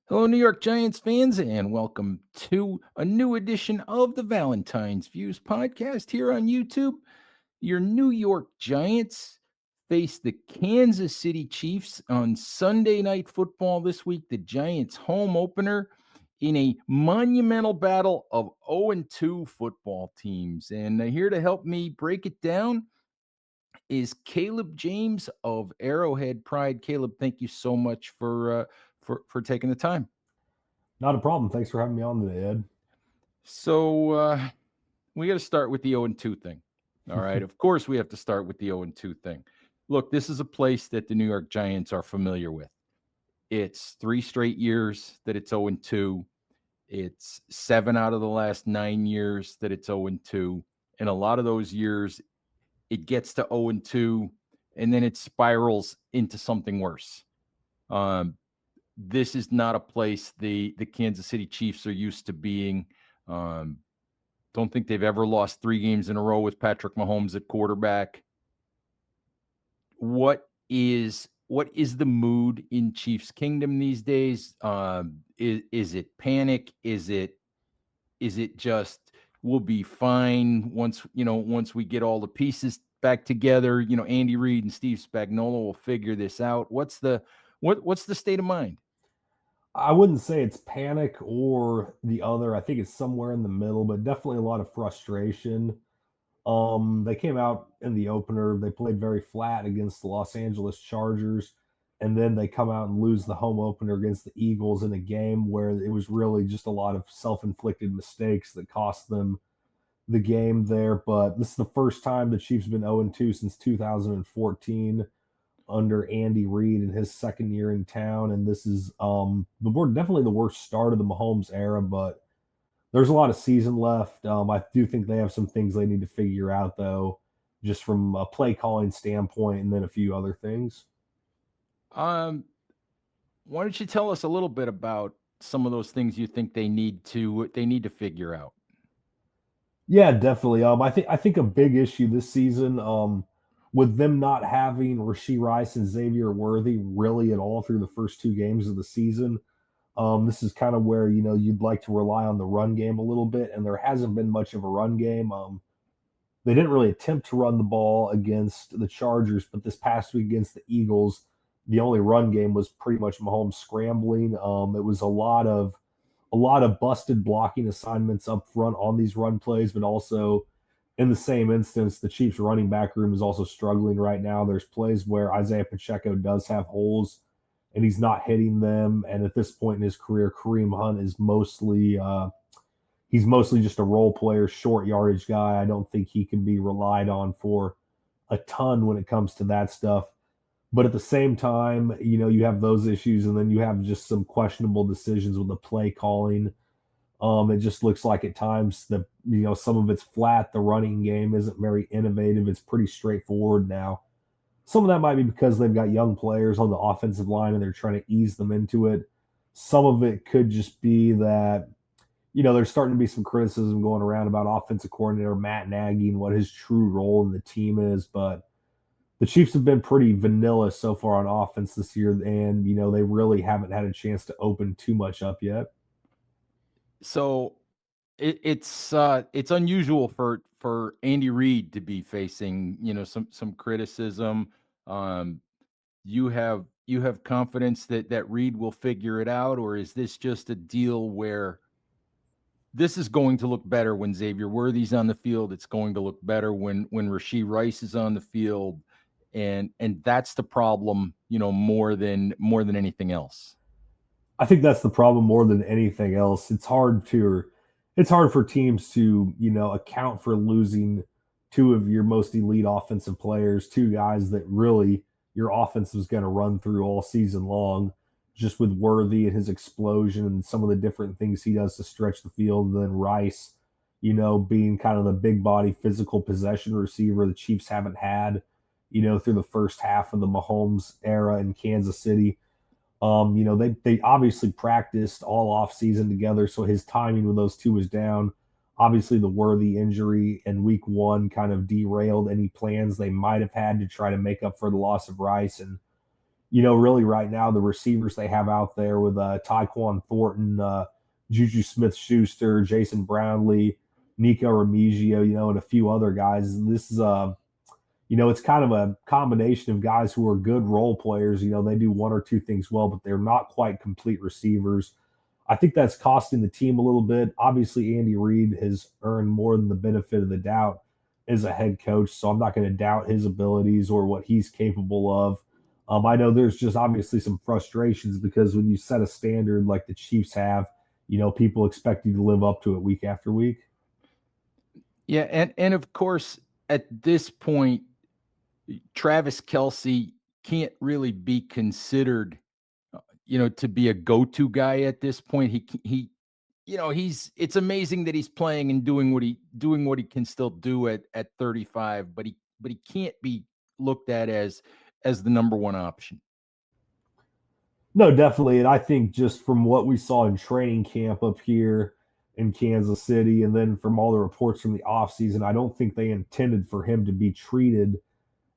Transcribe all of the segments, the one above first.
Hello, New York Giants fans, and welcome to a new edition of the Valentine's Views podcast here on YouTube. Your New York Giants face the Kansas City Chiefs on Sunday Night Football this week, the Giants' home opener in a monumental battle of 0-2 football teams. And here to help me break it down is Caleb James of Arrowhead Pride. Caleb, thank you so much for taking the time. Not a problem. Thanks for having me on today, Ed. So we got to start with the 0-2 thing. All right. Of course, we have to start with the 0-2 thing. Look, this is a place that the New York Giants are familiar with. It's 3 straight years that it's 0-2. It's 7 out of the last 9 years that it's 0-2. And a lot of those years, it gets to 0-2, and then it spirals into something worse. This is not a place the Kansas City Chiefs are used to being. Um, don't think they've ever lost 3 games in a row with Patrick Mahomes at quarterback. What is the mood in Chiefs Kingdom these days? Is it panic? Is it just we'll be fine once we get all the pieces back together? Andy Reid and Steve Spagnuolo will figure this out. What's the state of mind? I wouldn't say it's panic or the other. I think it's somewhere in the middle, but definitely a lot of frustration. They came out in the opener. They played very flat against the Los Angeles Chargers, and then they come out and lose the home opener against the Eagles in a game where it was really just a lot of self-inflicted mistakes that cost them the game there. But this is the first time the Chiefs have been 0-2 since 2014 under Andy Reid in his second year in town, and this is definitely the worst start of the Mahomes era. But there's a lot of season left. I do think they have some things they need to figure out, though, just from a play calling standpoint, and then a few other things. Um, why don't you tell us a little bit about some of those things you think they need to figure out? Yeah, definitely. I think a big issue this season, with them not having Rasheed Rice and Xavier Worthy really at all through the first two games of the season. This is kind of where you'd like to rely on the run game a little bit, and there hasn't been much of a run game. They didn't really attempt to run the ball against the Chargers, but this past week against the Eagles, the only run game was pretty much Mahomes scrambling. It was a lot of busted blocking assignments up front on these run plays, but also in the same instance, the Chiefs running back room is also struggling right now. There's plays where Isaiah Pacheco does have holes and he's not hitting them. And at this point in his career, Kareem Hunt is mostly just a role player, short yardage guy. I don't think he can be relied on for a ton when it comes to that stuff. But at the same time, you have those issues, and then you have just some questionable decisions with the play calling. It just looks like at times that some of it's flat. The running game isn't very innovative. It's pretty straightforward now. Some of that might be because they've got young players on the offensive line and they're trying to ease them into it. Some of it could just be that there's starting to be some criticism going around about offensive coordinator Matt Nagy and what his true role in the team is. But the Chiefs have been pretty vanilla so far on offense this year, and they really haven't had a chance to open too much up yet. So it's unusual for Andy Reid to be facing some criticism. Um, you have confidence that Reid will figure it out, or is this just a deal where this is going to look better when Xavier Worthy's on the field? It's going to look better when Rasheed Rice is on the field, and that's the problem, more than anything else. I think that's the problem more than anything else. It's hard for teams to account for losing two of your most elite offensive players, two guys that really your offense was going to run through all season long, just with Worthy and his explosion and some of the different things he does to stretch the field. And then Rice, being kind of the big body physical possession receiver the Chiefs haven't had, through the first half of the Mahomes era in Kansas City. They obviously practiced all off season together, so his timing with those two was down. Obviously, the Worthy injury in week one kind of derailed any plans they might have had to try to make up for the loss of Rice. And really right now the receivers they have out there with Tyquan Thornton, Juju Smith-Schuster, Jason Brownlee, Nico Remigio, and a few other guys. This is it's kind of a combination of guys who are good role players. They do one or two things well, but they're not quite complete receivers. I think that's costing the team a little bit. Obviously, Andy Reid has earned more than the benefit of the doubt as a head coach, so I'm not going to doubt his abilities or what he's capable of. I know there's just obviously some frustrations because when you set a standard like the Chiefs have, people expect you to live up to it week after week. Yeah, and of course, at this point, Travis Kelsey can't really be considered, to be a go-to guy at this point. He's it's amazing that he's playing and doing what he can still do at 35, but he can't be looked at as the number one option. No, definitely. And I think just from what we saw in training camp up here in Kansas City, and then from all the reports from the offseason, I don't think they intended for him to be treated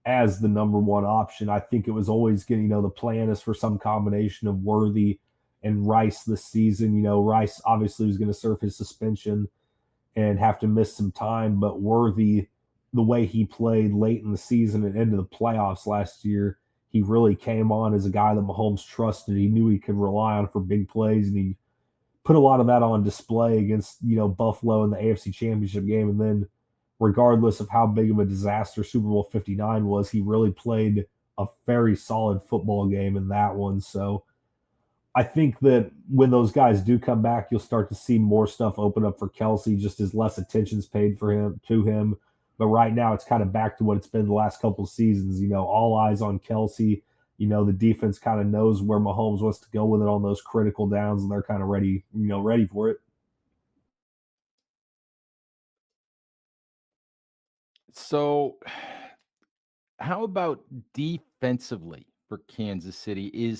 as the number one option. I think it was always going to, the plan is for some combination of Worthy and Rice this season. Rice obviously was going to serve his suspension and have to miss some time, but Worthy, the way he played late in the season and into the playoffs last year, he really came on as a guy that Mahomes trusted. He knew he could rely on for big plays, and he put a lot of that on display against Buffalo in the AFC Championship game. And then, regardless of how big of a disaster Super Bowl 59 was, he really played a very solid football game in that one. So I think that when those guys do come back, you'll start to see more stuff open up for Kelsey, just as less attention's paid for him to him. But right now, it's kind of back to what it's been the last couple of seasons. All eyes on Kelsey. The defense kind of knows where Mahomes wants to go with it on those critical downs, and they're kind of ready, ready for it. So, how about defensively for Kansas City?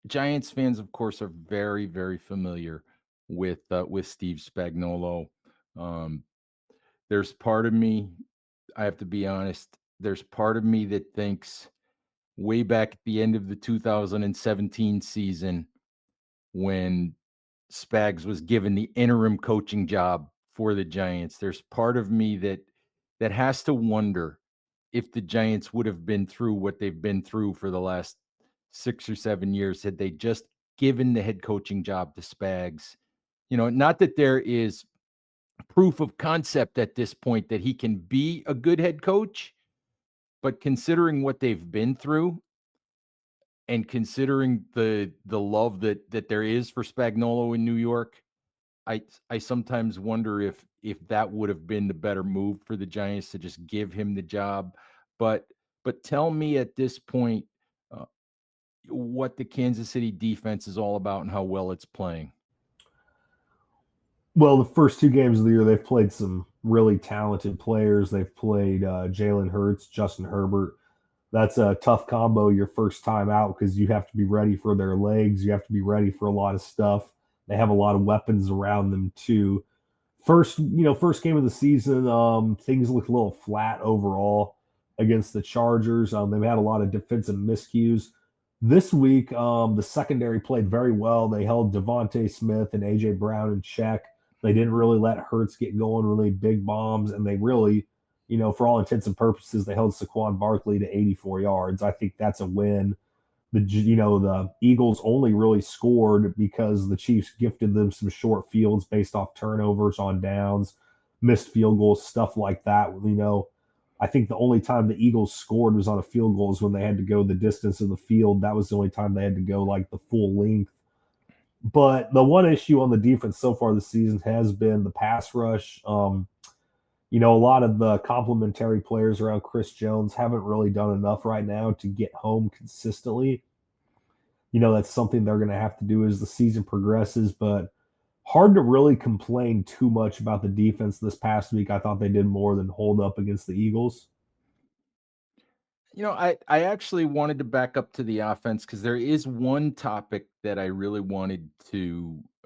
Giants fans, of course, are very, very familiar with Steve Spagnuolo. Um, there's part of me, I have to be honest, there's part of me that thinks way back at the end of the 2017 season when Spags was given the interim coaching job for the Giants, there's part of me that has to wonder if the Giants would have been through what they've been through for the last 6 or 7 years had they just given the head coaching job to Spags. Not that there is proof of concept at this point that he can be a good head coach, but considering what they've been through and considering the love that there is for Spagnuolo in New York, I sometimes wonder if that would have been the better move for the Giants to just give him the job. But but tell me at this point uh, what the Kansas City defense is all about and how well it's playing. Well, the first two games of the year, they've played some really talented players. They've played Jalen Hurts, Justin Herbert. That's a tough combo your first time out because you have to be ready for their legs. You have to be ready for a lot of stuff. They have a lot of weapons around them too. First game of the season, things look a little flat overall against the Chargers. They've had a lot of defensive miscues. This week, the secondary played very well. They held Devontae Smith and AJ Brown in check. They didn't really let Hurts get going really big bombs, and they really, for all intents and purposes, they held Saquon Barkley to 84 yards. I think that's a win. The Eagles only really scored because the Chiefs gifted them some short fields based off turnovers on downs, missed field goals, stuff like that. I think the only time the Eagles scored was on a field goal is when they had to go the distance of the field. That was the only time they had to go like the full length. But the one issue on the defense so far this season has been the pass rush. A lot of the complementary players around Chris Jones haven't really done enough right now to get home consistently. That's something they're going to have to do as the season progresses, but hard to really complain too much about the defense this past week. I thought they did more than hold up against the Eagles. I actually wanted to back up to the offense because there is one topic that I really wanted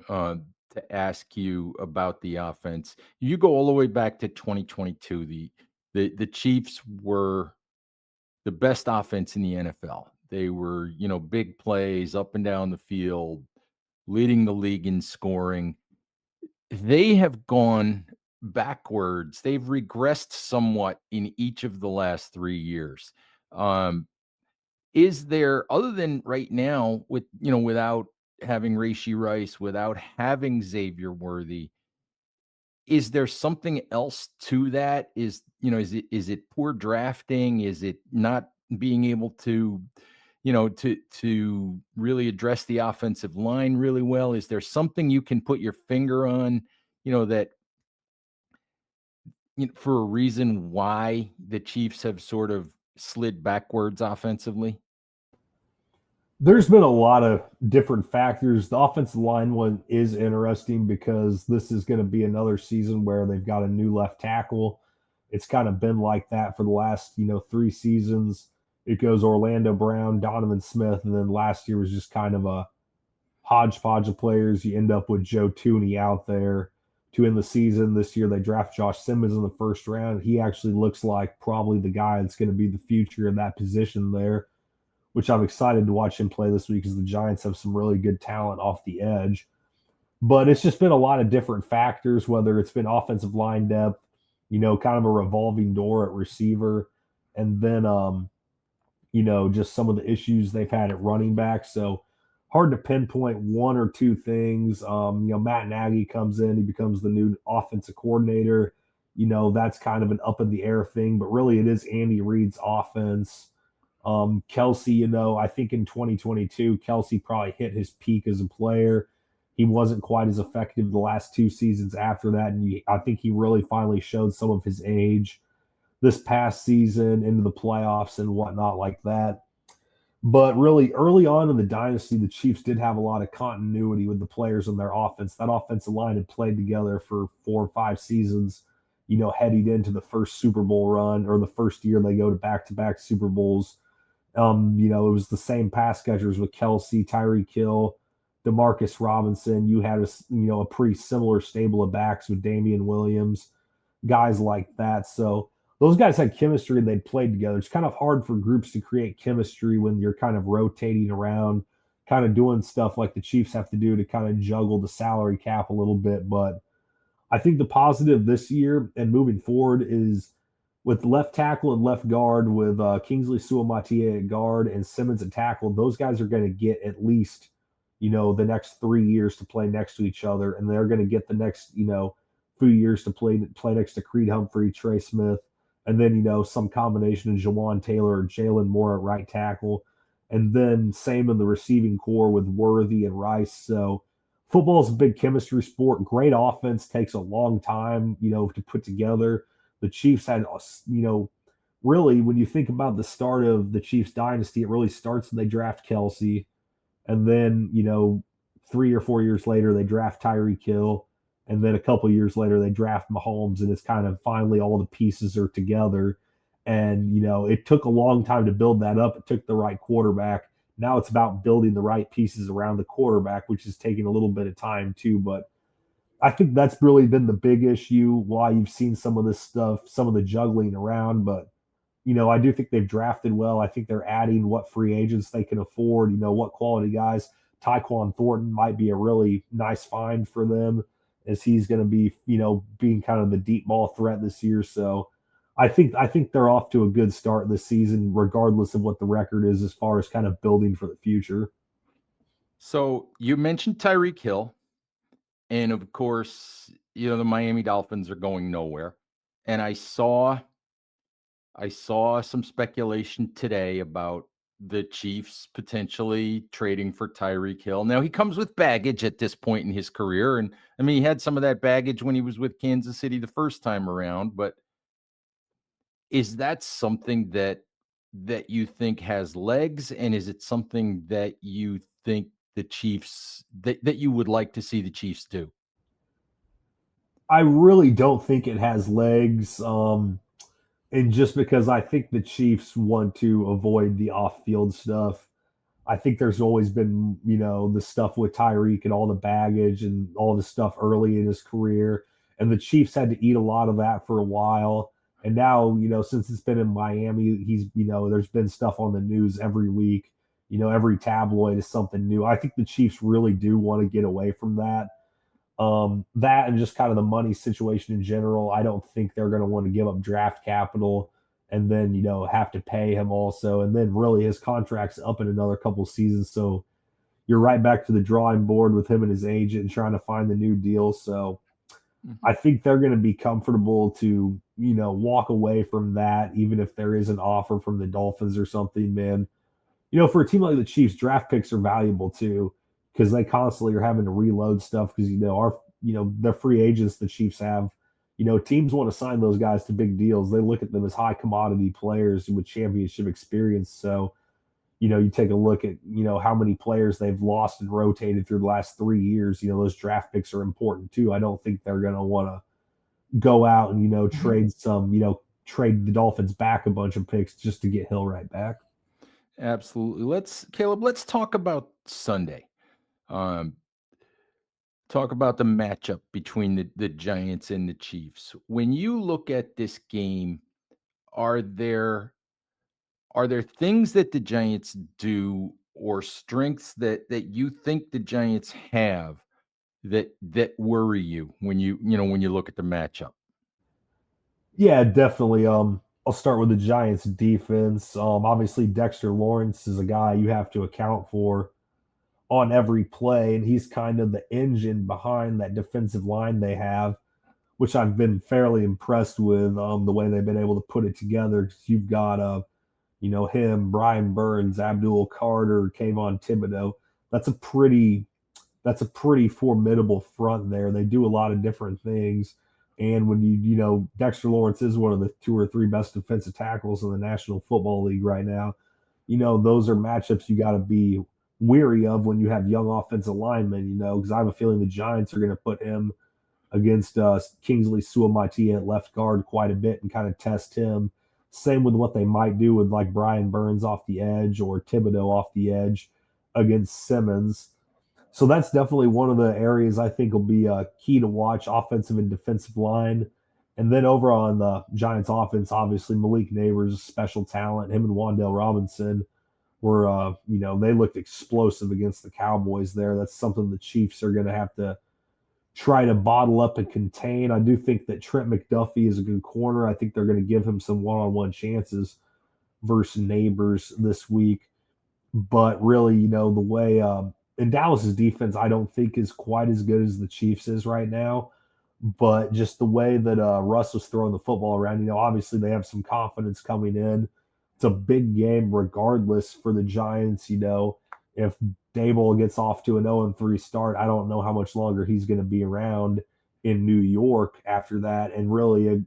uh, to ask you about the offense. You go all the way back to 2022. The Chiefs were the best offense in the NFL. They were, big plays up and down the field, leading the league in scoring. They have gone backwards. They've regressed somewhat in each of the last 3 years. Um, is there, other than right now, without having Raishi Rice, without having Xavier Worthy, is there something else to that? Is it poor drafting? Is it not being able to really address the offensive line really well? Is there something you can put your finger on, that for a reason why the Chiefs have sort of slid backwards offensively? There's been a lot of different factors. The offensive line one is interesting because this is going to be another season where they've got a new left tackle. It's kind of been like that for the last, 3 seasons. It goes Orlando Brown, Donovan Smith, and then last year was just kind of a hodgepodge of players. You end up with Joe Tooney out there to end the season. This year they draft Josh Simmons in the first round. He actually looks like probably the guy that's going to be the future in that position there, which I'm excited to watch him play this week because the Giants have some really good talent off the edge. But it's just been a lot of different factors, whether it's been offensive line depth, kind of a revolving door at receiver, and then just some of the issues they've had at running back. So hard to pinpoint one or two things. Matt Nagy comes in, he becomes the new offensive coordinator. That's kind of an up in the air thing, but really it is Andy Reid's offense. Kelsey, I think in 2022, Kelsey probably hit his peak as a player. He wasn't quite as effective the last 2 seasons after that, and I think he really finally showed some of his age this past season into the playoffs and whatnot like that. But really, early on in the dynasty, the Chiefs did have a lot of continuity with the players in their offense. That offensive line had played together for 4 or 5 seasons, heading into the first Super Bowl run or the first year they go to back Super Bowls. It was the same pass catchers with Kelsey, Tyreek Hill, Demarcus Robinson. You had a pretty similar stable of backs with Damian Williams, guys like that. So those guys had chemistry and they'd played together. It's kind of hard for groups to create chemistry when you're kind of rotating around, kind of doing stuff like the Chiefs have to do to kind of juggle the salary cap a little bit. But I think the positive this year and moving forward is with left tackle and left guard, with Kingsley Suamataia at guard and Simmons at tackle, those guys are going to get at least, the next 3 years to play next to each other, and they're going to get the next, few years to play next to Creed Humphrey, Trey Smith, and then some combination of Jawan Taylor or Jalen Moore at right tackle, and then same in the receiving core with Worthy and Rice. So football is a big chemistry sport. Great offense takes a long time, to put together. The Chiefs had, really, when you think about the start of the Chiefs dynasty, it really starts when they draft Kelsey. And then, 3 or 4 years later, they draft Tyreek Hill. And then a couple years later, they draft Mahomes. And it's kind of finally all the pieces are together. And, it took a long time to build that up. It took the right quarterback. Now it's about building the right pieces around the quarterback, which is taking a little bit of time too. But I think that's really been the big issue why you've seen some of this stuff, some of the juggling around. But, I do think they've drafted well. I think they're adding what free agents they can afford, what quality guys. Tyquan Thornton might be a really nice find for them as he's going to be, being kind of the deep ball threat this year. So I think they're off to a good start this season, regardless of what the record is as far as kind of building for the future. So you mentioned Tyreek Hill, and of course, the Miami Dolphins are going nowhere. And I saw some speculation today about the Chiefs potentially trading for Tyreek Hill. Now he comes with baggage at this point in his career, and I mean he had some of that baggage when he was with Kansas City the first time around. But is that something that you think has legs, and is it something that you think the Chiefs that you would like to see the Chiefs do? I really don't think it has legs. And just because I think the Chiefs want to avoid the off field stuff. I think there's always been, the stuff with Tyreek and all the baggage and all the stuff early in his career. And the Chiefs had to eat a lot of that for a while. And now, since it's been in Miami, there's been stuff on the news every week every tabloid is something new. I think the Chiefs really do want to get away from that. That and just kind of the money situation in general. I don't think they're going to want to give up draft capital and then have to pay him also, and then really his contract's up in another couple seasons. So you're right back to the drawing board with him and his agent and trying to find the new deal. So Mhm. I think they're going to be comfortable to walk away from that, even if there is an offer from the Dolphins or something, man. For a team like the Chiefs, draft picks are valuable too because they constantly are having to reload stuff because the free agents the Chiefs have. Teams want to sign those guys to big deals. They look at them as high commodity players with championship experience. So, you take a look at how many players they've lost and rotated through the last 3 years. Those draft picks are important too. I don't think they're going to want to go out and Mhm. trade the Dolphins back a bunch of picks just to get Hill right back. Absolutely. Let's talk about Sunday. Um, talk about the matchup between the Giants and the Chiefs. When you look at this game, are there are there things that the Giants do or strengths that you think the Giants have that worry you when you look at the matchup? Yeah, definitely. I'll start with the Giants defense. Obviously Dexter Lawrence is a guy you have to account for on every play, and he's kind of the engine behind that defensive line they have, which I've been fairly impressed with the way they've been able to put it together. 'Cause you've got him, Brian Burns, Abdul Carter, Kayvon Thibodeau. That's a pretty that's a pretty formidable front there. They do a lot of different things. And when Dexter Lawrence is one of the two or three best defensive tackles in the National Football League right now, those are matchups you got to be weary of when you have young offensive linemen, because I have a feeling the Giants are going to put him against Kingsley Suamati at left guard quite a bit and kind of test him. Same with what they might do with like Brian Burns off the edge or Thibodeau off the edge against Simmons. So that's definitely one of the areas I think will be key to watch, offensive and defensive line. And then over on the Giants offense, obviously Malik Neighbors, a special talent. Him and Wandale Robinson were, they looked explosive against the Cowboys there. That's something the Chiefs are going to have to try to bottle up and contain. I do think that Trent McDuffie is a good corner. I think they're going to give him some one-on-one chances versus Neighbors this week. But really, the way in Dallas's defense, I don't think is quite as good as the Chiefs is right now. But just the way that Russ was throwing the football around, obviously they have some confidence coming in. It's a big game, regardless for the Giants. If Dable gets off to an 0-3 start, I don't know how much longer he's going to be around in New York after that. And really,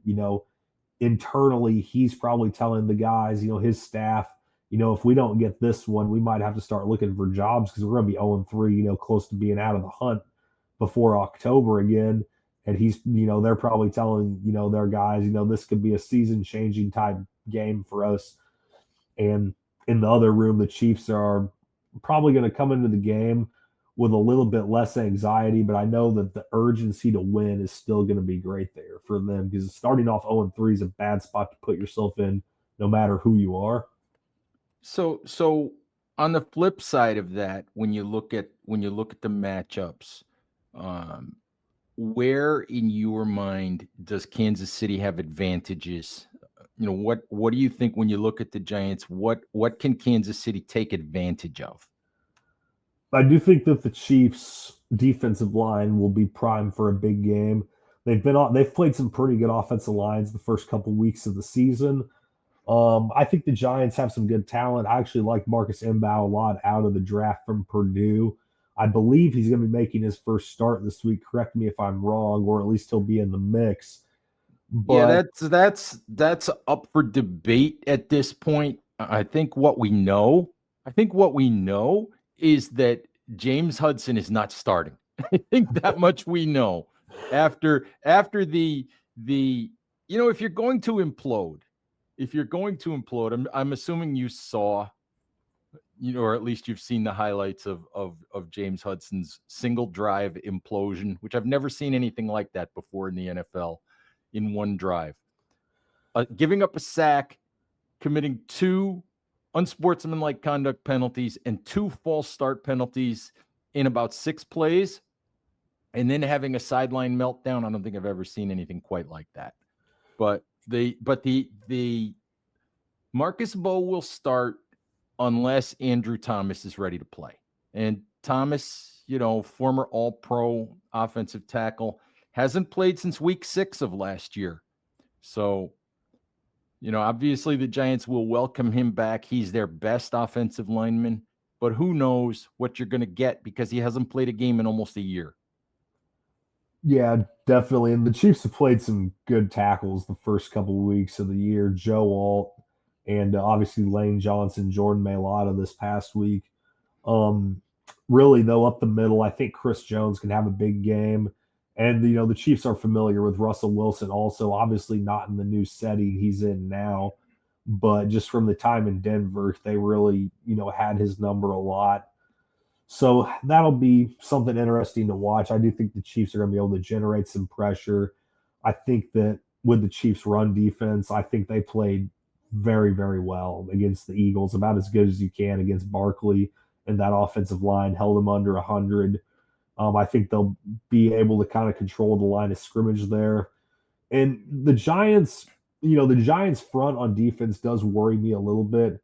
internally, he's probably telling the guys, his staff, if we don't get this one, we might have to start looking for jobs because we're going to be 0-3, close to being out of the hunt before October again. And they're probably telling, their guys, this could be a season changing type game for us. And in the other room, the Chiefs are probably going to come into the game with a little bit less anxiety, but I know that the urgency to win is still going to be great there for them because starting off 0-3 is a bad spot to put yourself in, no matter who you are. So on the flip side of that, when you look at the matchups, um, where in your mind does Kansas City have advantages? What do you think when you look at the Giants? What can Kansas City take advantage of? I do think that the Chiefs' defensive line will be primed for a big game. They've played some pretty good offensive lines the first couple weeks of the season. I think the Giants have some good talent. I actually like Marcus Mbow a lot out of the draft from Purdue. I believe he's going to be making his first start this week. Correct me if I'm wrong, or at least he'll be in the mix. Yeah, But that's up for debate at this point. I think what we know is that James Hudson is not starting. I think that much we know. After the if you're going to implode, I'm assuming you saw, or at least you've seen the highlights of James Hudson's single drive implosion, which I've never seen anything like that before in the NFL in one drive. Giving up a sack, committing two unsportsmanlike conduct penalties and 2 false start penalties in about 6 plays, and then having a sideline meltdown. I don't think I've ever seen anything quite like that. But the Marcus Bowe will start unless Andrew Thomas is ready to play. And Thomas, former All-Pro offensive tackle, hasn't played since week 6 of last year. So, obviously the Giants will welcome him back. He's their best offensive lineman, but who knows what you're going to get because he hasn't played a game in almost a year. Yeah, definitely. And the Chiefs have played some good tackles the first couple of weeks of the year. Joe Alt and obviously Lane Johnson, Jordan Mailata this past week. Um, Really though, up the middle, I think Chris Jones can have a big game. And the Chiefs are familiar with Russell Wilson also, obviously not in the new setting he's in now, but just from the time in Denver, they really, had his number a lot. So that'll be something interesting to watch. I do think the Chiefs are going to be able to generate some pressure. I think that with the Chiefs' run defense, I think they played very, very well against the Eagles, about as good as you can against Barkley, and that offensive line held them under 100. I think they'll be able to kind of control the line of scrimmage there. And the Giants front on defense does worry me a little bit.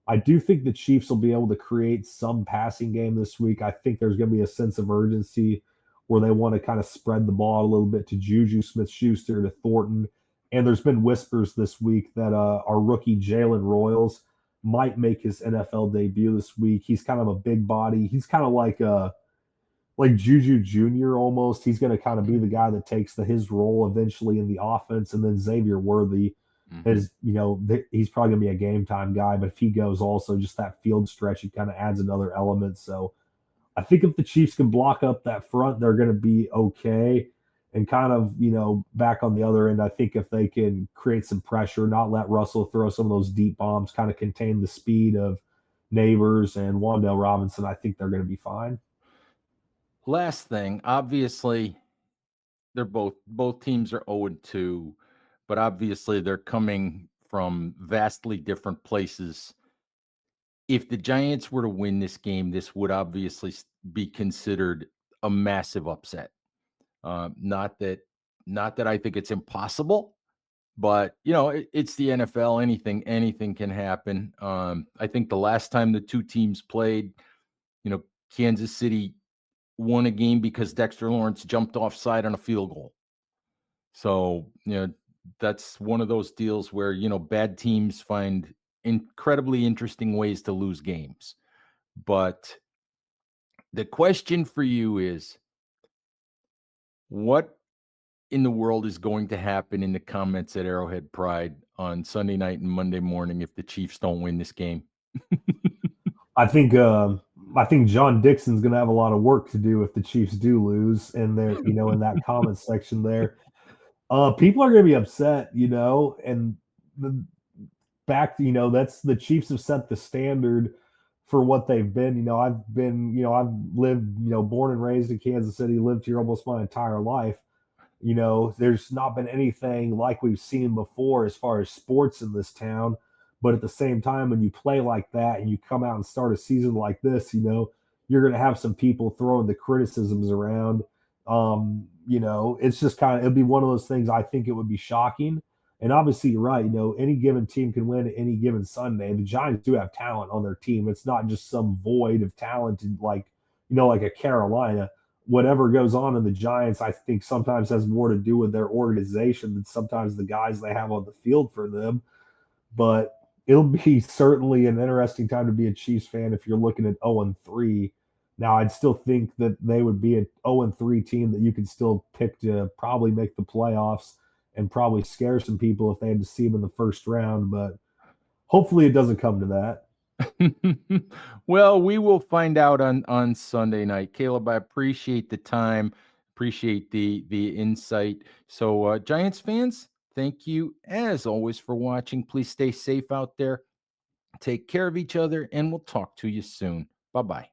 I do think the Chiefs will be able to create some passing game this week. I think there's going to be a sense of urgency where they want to kind of spread the ball a little bit to Juju Smith-Schuster, to Thornton. And there's been whispers this week that our rookie Jalen Royals might make his NFL debut this week. He's kind of a big body. He's kind of like Juju Jr. almost. He's going to kind of be the guy that takes his role eventually in the offense. And then Xavier Worthy is, he's probably going to be a game time guy. But if he goes also, just that field stretch, it kind of adds another element. So I think if the Chiefs can block up that front, they're going to be okay. And kind of, back on the other end, I think if they can create some pressure, not let Russell throw some of those deep bombs, kind of contain the speed of Neighbors and Wan'Dale Robinson, I think they're going to be fine. Last thing, obviously, they're both teams are 0-2, but obviously they're coming from vastly different places. If the Giants were to win this game, this would obviously be considered a massive upset. Not that I think it's impossible, but it's the NFL. Anything can happen. I think the last time the two teams played, Kansas City won a game because Dexter Lawrence jumped offside on a field goal. So, that's one of those deals where, bad teams find incredibly interesting ways to lose games. But the question for you is, what in the world is going to happen in the comments at Arrowhead Pride on Sunday night and Monday morning if the Chiefs don't win this game? I think I think John Dixon's going to have a lot of work to do if the Chiefs do lose, and there, in that comment section there, people are going to be upset, and the back, that's the Chiefs have set the standard for what they've been. I've lived, born and raised in Kansas City, lived here almost my entire life. There's not been anything like we've seen before as far as sports in this town. But at the same time, when you play like that and you come out and start a season like this, you're going to have some people throwing the criticisms around. It's just it'll be one of those things. I think it would be shocking. And obviously, you're right. Any given team can win any given Sunday. The Giants do have talent on their team. It's not just some void of talent, like a Carolina. Whatever goes on in the Giants, I think sometimes has more to do with their organization than sometimes the guys they have on the field for them. But it'll be certainly an interesting time to be a Chiefs fan if you're looking at 0-3. Now, I'd still think that they would be an 0-3 team that you could still pick to probably make the playoffs and probably scare some people if they had to see them in the first round. But hopefully it doesn't come to that. Well, we will find out on Sunday night. Caleb, I appreciate the time, appreciate the insight. So, Giants fans, thank you as always for watching. Please stay safe out there. Take care of each other, and we'll talk to you soon. Bye-bye.